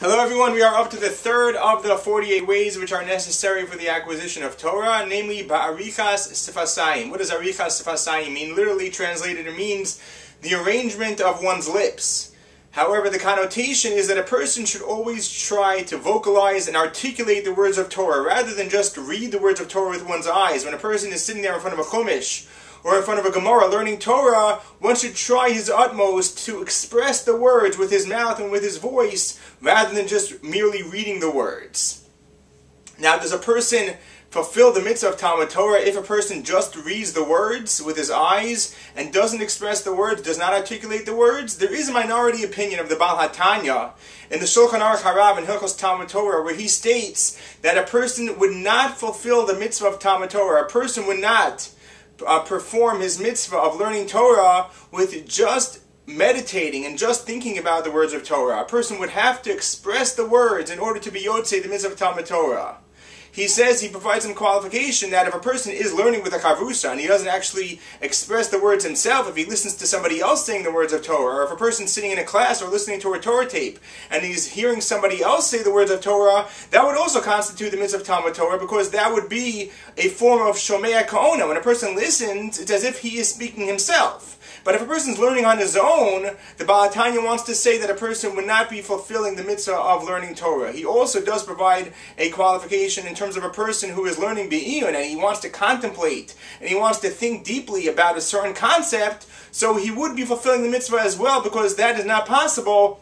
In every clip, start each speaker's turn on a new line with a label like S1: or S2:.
S1: Hello everyone, we are up to the third of the 48 ways which are necessary for the acquisition of Torah, namely ba'arichas sifasayim. What does arichas sifasayim mean? Literally translated, it means the arrangement of one's lips. However, the connotation is that a person should always try to vocalize and articulate the words of Torah, rather than just read the words of Torah with one's eyes. When a person is sitting there in front of a chumash, or in front of a Gemara learning Torah, one should try his utmost to express the words with his mouth and with his voice, rather than just merely reading the words. Now, does a person fulfill the mitzvah of Talmud Torah if a person just reads the words with his eyes and doesn't express the words, does not articulate the words? There is a minority opinion of the Baal HaTanya in the Shulchan Aruch Harav in Hilchos Talmud Torah, where he states that a person would not fulfill the mitzvah of Talmud Torah. A person would not perform his mitzvah of learning Torah with just meditating and just thinking about the words of Torah. A person would have to express the words in order to be yotzei the mitzvah of Talmud Torah. He says, he provides some qualification that if a person is learning with a chavrusa and he doesn't actually express the words himself, if he listens to somebody else saying the words of Torah, or if a person's sitting in a class or listening to a Torah tape and he's hearing somebody else say the words of Torah, that would also constitute the mitzvah of Talmud Torah, because that would be a form of shomea ka'ona. When a person listens, it's as if he is speaking himself. But if a person's learning on his own, the Baal HaTanya wants to say that a person would not be fulfilling the mitzvah of learning Torah. He also does provide a qualification in terms of a person who is learning be'iyun, and he wants to contemplate, and he wants to think deeply about a certain concept, so he would be fulfilling the mitzvah as well, because that is not possible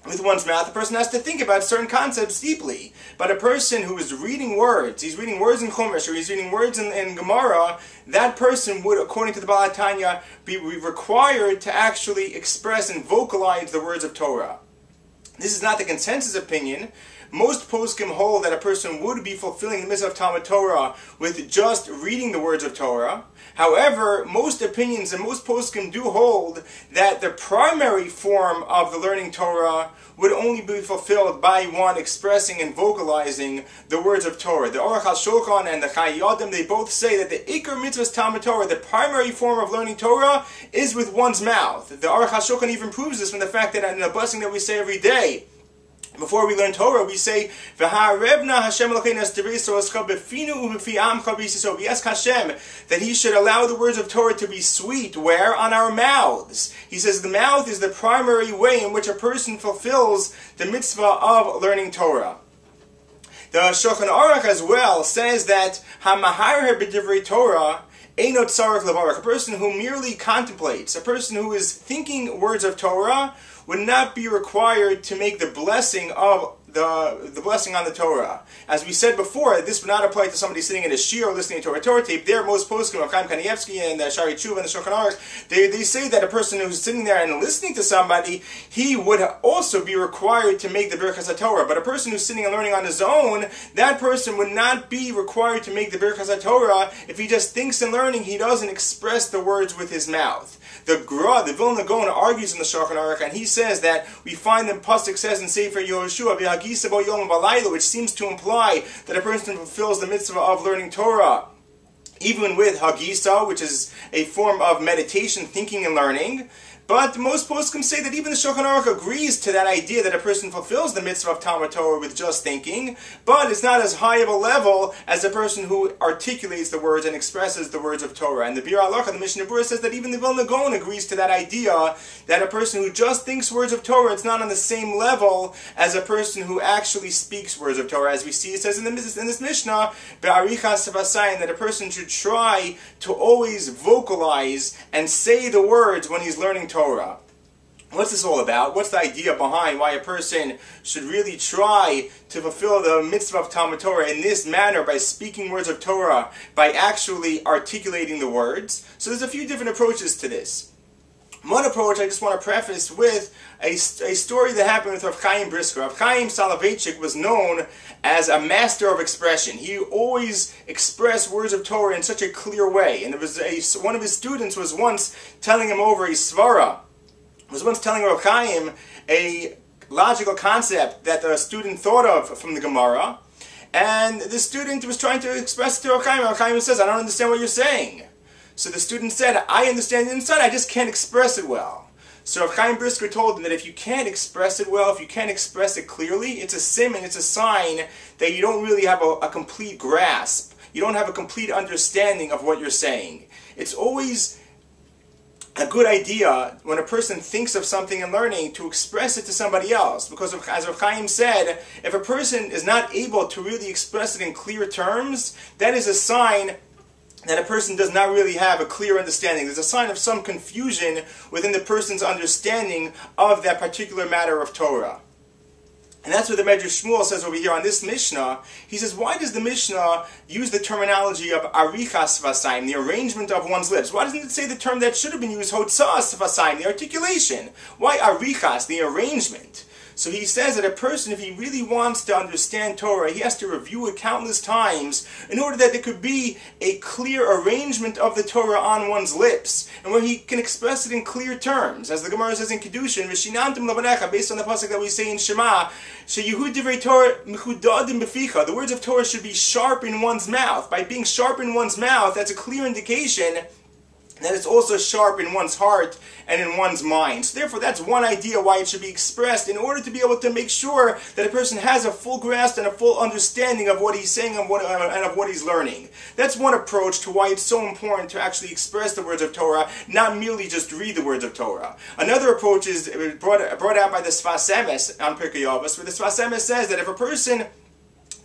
S1: with one's mouth. A person has to think about certain concepts deeply. But a person who is reading words, he's reading words in Chumash, or he's reading words in Gemara, that person would, according to the Baal HaTanya, be required to actually express and vocalize the words of Torah. This is not the consensus opinion. Most poskim hold that a person would be fulfilling the mitzvah of Talmud Torah with just reading the words of Torah. However, most opinions and most poskim do hold that the primary form of the learning Torah would only be fulfilled by one expressing and vocalizing the words of Torah. The Aruch HaShulchan and the Chai Yadim, they both say that the Ikar mitzvah Talmud Torah, the primary form of learning Torah, is with one's mouth. The Aruch HaShulchan even proves this from the fact that in the blessing that we say every day, before we learn Torah, we say, "V'ha'arevna Hashem Elokeinu es divrei Torah b'finu u'b'fi amcha b'Yisrael." We ask Hashem that He should allow the words of Torah to be sweet. Where? On our mouths. He says the mouth is the primary way in which a person fulfills the mitzvah of learning Torah. The Shulchan Aruch as well says that "Ha'maharher b'divrei Torah eino tzarich levarach." A person who merely contemplates, a person who is thinking words of Torah, would not be required to make the blessing of the blessing on the Torah. As we said before, this would not apply to somebody sitting in a shir or listening to a Torah tape. There, most poskim, Chaim Kanievsky and Shari Tshuva and the Shulchan Aruch, they say that a person who's sitting there and listening to somebody, he would also be required to make the Birchas HaTorah. But a person who's sitting and learning on his own, that person would not be required to make the Birchas HaTorah if he just thinks and learning, he doesn't express the words with his mouth. The Gra, the Vilna Gaon, argues in the Shulchan Aruch, and he says that we find the pasuk says in Sefer Yehoshua, "V'hagisa bo yom v'layla," which seems to imply that a person fulfills the mitzvah of learning Torah even with hagisa, which is a form of meditation, thinking and learning. But most poskim say that even the Shulchan Aruch agrees to that idea that a person fulfills the mitzvah of Talmud Torah with just thinking, but it's not as high of a level as a person who articulates the words and expresses the words of Torah. And the Bir Halacha, the Mishnah Berurah, says that even the Vilna Gaon agrees to that idea that a person who just thinks words of Torah, it's not on the same level as a person who actually speaks words of Torah. As we see, it says in this Mishnah, Be'arichas Sifasayim, that a person should try to always vocalize and say the words when he's learning Torah. What's this all about? What's the idea behind why a person should really try to fulfill the mitzvah of Talmud Torah in this manner by speaking words of Torah, by actually articulating the words? So there's a few different approaches to this. One approach I just want to preface with a story that happened with Rav Chaim Brisker. Rav Chaim Soloveitchik was known as a master of expression. He always expressed words of Torah in such a clear way. And there was one of his students was once telling him over a svara, was once telling Rav Chaim a logical concept that the student thought of from the Gemara. And the student was trying to express it to Rav Chaim. Rav Chaim says, "I don't understand what you're saying." So the student said, "I understand it inside, I just can't express it well." So Rav Chaim Brisker told him that if you can't express it well, if you can't express it clearly, it's a siman, it's a sign that you don't really have a complete grasp. You don't have a complete understanding of what you're saying. It's always a good idea when a person thinks of something and learning to express it to somebody else. Because as Rav Chaim said, if a person is not able to really express it in clear terms, that is a sign that a person does not really have a clear understanding. There's a sign of some confusion within the person's understanding of that particular matter of Torah. And that's what the Medrash Shmuel says over here on this Mishnah. He says, why does the Mishnah use the terminology of arichas vasayim, the arrangement of one's lips? Why doesn't it say the term that should have been used, hotzas vasayim, the articulation? Why arichas, the arrangement? So he says that a person, if he really wants to understand Torah, he has to review it countless times in order that there could be a clear arrangement of the Torah on one's lips, and where he can express it in clear terms. As the Gemara says in Kedushin, V'shinantim levanecha, based on the pasuk that we say in Shema, she'yehu divrei Torah mechudadim b'ficha, the words of Torah should be sharp in one's mouth. By being sharp in one's mouth, that's a clear indication that it's also sharp in one's heart and in one's mind. So therefore, that's one idea why it should be expressed in order to be able to make sure that a person has a full grasp and a full understanding of what he's saying and of what he's learning. That's one approach to why it's so important to actually express the words of Torah, not merely just read the words of Torah. Another approach is brought out by the Sfas Emes on Pirkei Avos, where the Sfas Emes says that if a person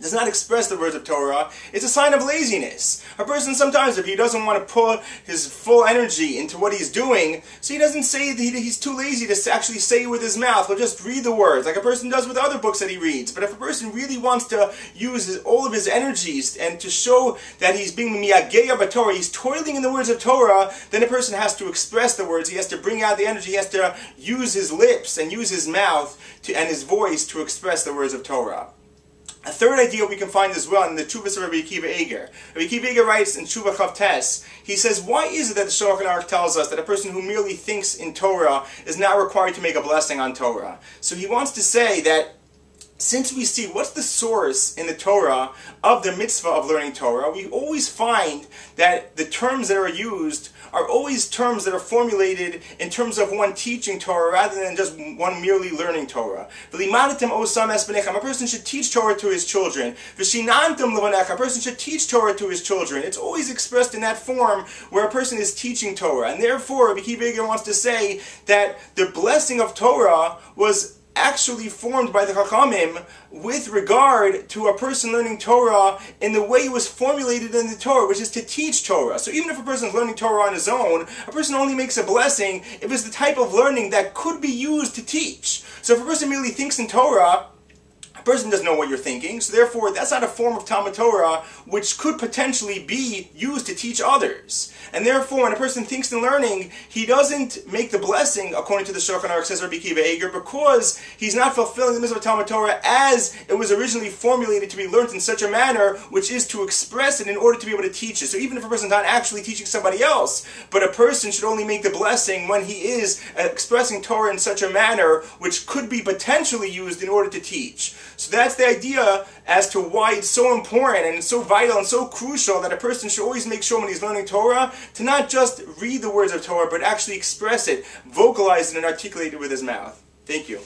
S1: does not express the words of Torah, it's a sign of laziness. A person sometimes, if he doesn't want to put his full energy into what he's doing, so he doesn't say that he's too lazy to actually say it with his mouth, he'll just read the words, like a person does with other books that he reads. But if a person really wants to use all of his energies and to show that he's being miyageya b'Torah, he's toiling in the words of Torah, then a person has to express the words, he has to bring out the energy, he has to use his lips and use his mouth and his voice to express the words of Torah. A third idea we can find as well in the Tshuvas of Rabbi Akiva Eiger. Rabbi Akiva Eiger writes in Tshuva Chav Tes, he says, why is it that the Shulchan Aruch tells us that a person who merely thinks in Torah is not required to make a blessing on Torah? So he wants to say that since we see what's the source in the Torah of the mitzvah of learning Torah, we always find that the terms that are used are always terms that are formulated in terms of one teaching Torah rather than just one merely learning Torah. A person should teach Torah to his children. A person should teach Torah to his children. It's always expressed in that form where a person is teaching Torah. And therefore, Rabbi Akiva Eiger wants to say that the blessing of Torah was actually formed by the Chachamim with regard to a person learning Torah in the way it was formulated in the Torah, which is to teach Torah. So even if a person is learning Torah on his own, a person only makes a blessing if it's the type of learning that could be used to teach. So if a person merely thinks in Torah, a person doesn't know what you're thinking, so therefore that's not a form of Talmud Torah which could potentially be used to teach others. And therefore when a person thinks in learning, he doesn't make the blessing, according to the Shulchan Aruch, says Rabbi Akiva Eiger, because he's not fulfilling the mitzvah of Talmud Torah as it was originally formulated to be learned in such a manner, which is to express it in order to be able to teach it. So even if a person's not actually teaching somebody else, but a person should only make the blessing when he is expressing Torah in such a manner which could be potentially used in order to teach. So that's the idea as to why it's so important and so vital and so crucial that a person should always make sure when he's learning Torah to not just read the words of Torah, but actually express it, vocalize it, and articulate it with his mouth. Thank you.